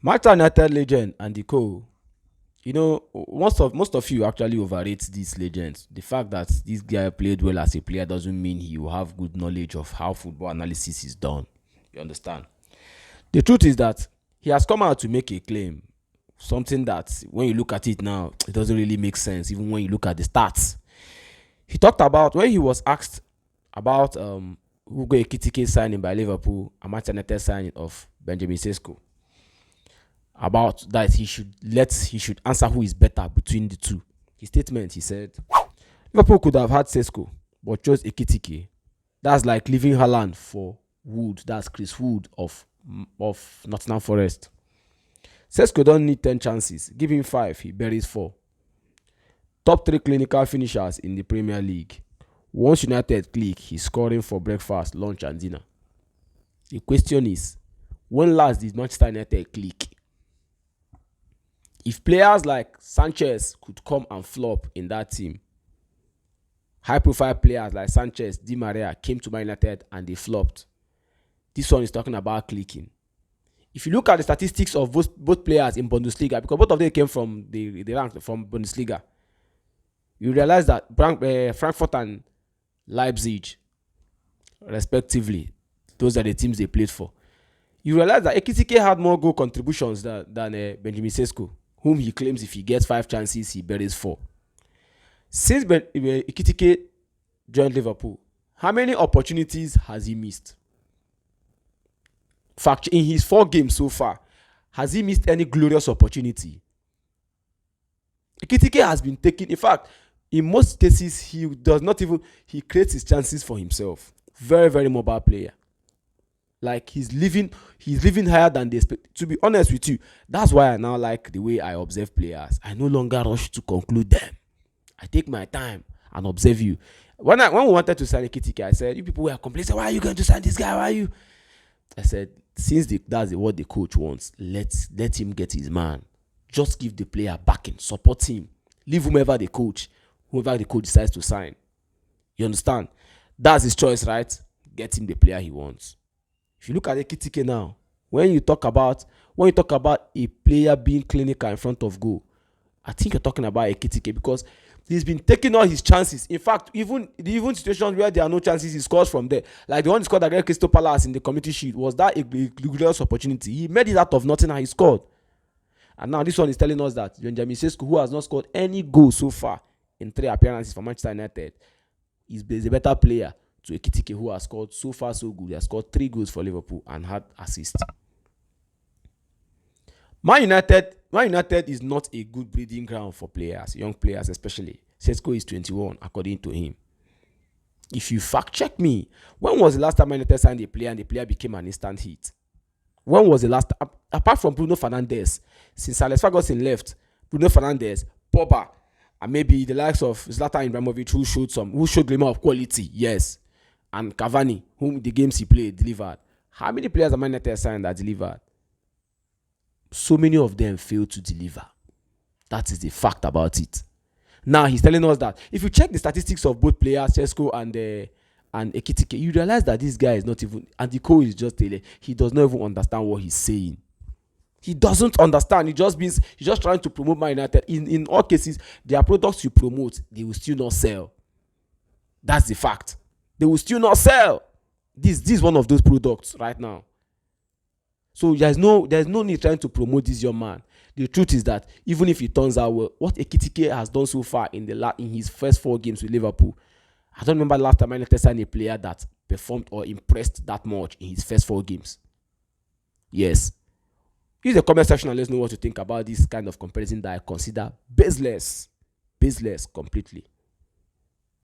Manchester United legend and the co. Most of you actually overrate these legends. The fact that this guy played well as a player doesn't mean he will have good knowledge of how football analysis is done. You understand? The truth is that he has come out to make a claim, something that when you look at it now, it doesn't really make sense, even when you look at the stats. He talked about when he was asked about Hugo Ekitike signing by Liverpool and Manchester United signing of Benjamin Sesko. About that, he should answer who is better between the two. His statement, he said, Liverpool could have had Sesko, but chose Ekitike. That's like leaving Haaland for Wood. That's Chris Wood of Nottingham Forest. Sesko don't need 10 chances. Give him 5, he buries 4. Top 3 clinical finishers in the Premier League. Once United click, he's scoring for breakfast, lunch, and dinner. The question is, when last did Manchester United click? If players like Sanchez could come and flop in that team, high-profile players like Sanchez, Di Maria came to Man United and they flopped. This one is talking about clicking. If you look at the statistics of both players in Bundesliga, because both of them came from the rank from Bundesliga, you realize that Frankfurt and Leipzig, respectively, those are the teams they played for. You realize that Ekitike had more goal contributions than Benjamin Sesko, whom he claims if he gets 5 chances, he buries 4. Since Ekitike joined Liverpool, how many opportunities has he missed? In fact, in his 4 games so far, has he missed any glorious opportunity? Ekitike has been taking, in fact, in most cases, he creates his chances for himself. Very, very mobile player. Like he's living higher than they expect. To be honest with you, that's why I now like the way I observe players. I no longer rush to conclude them. I take my time and observe you. When we wanted to sign Ekitike, I said, you people were complaining, why are you going to sign this guy? Why are you? I said, since that's what the coach wants, let him get his man. Just give the player backing, support him. Leave whoever the coach decides to sign. You understand? That's his choice, right? Get him the player he wants. If you look at Ekitike now, when you talk about a player being clinical in front of goal, I think you're talking about Ekitike because he's been taking all his chances. In fact, even situations where there are no chances, he scores from there. Like the one he scored against Crystal Palace in the Community Shield, was that a glorious opportunity? He made it out of nothing and he scored. And now this one is telling us that Benjamin Sesko, who has not scored any goal so far in 3 appearances for Manchester United, is a better player to Ekitike, who has scored so far so good. He has scored 3 goals for Liverpool and had assists. Man United is not a good breeding ground for players, young players especially. Sesko is 21, according to him. If you fact check me, when was the last time Man United signed a player and the player became an instant hit? When was the last, apart from Bruno Fernandes, since Alex Ferguson left, Bruno Fernandes, Pogba, and maybe the likes of Zlatan Ibrahimovic, who showed glimmer of quality, yes, and Cavani, whom the games he played delivered. How many players have Man United signed that delivered? So many of them failed to deliver. That is the fact about it. Now he's telling us that if you check the statistics of both players, Sesko and Ekitike, you realize that this guy is not even, and the coach is just telling, he does not even understand what he's saying. He doesn't understand. He's just trying to promote Man United. In all cases, their products you promote, they will still not sell. That's the fact. They will still not sell. This is one of those products right now. So there's no need trying to promote this young man. The truth is that even if it turns out well, what Ekitike has done so far in his first 4 games with Liverpool, I don't remember the last time Man United signed a player that performed or impressed that much in his first 4 games. Yes. Use the comment section and let us know what you think about this kind of comparison that I consider baseless completely.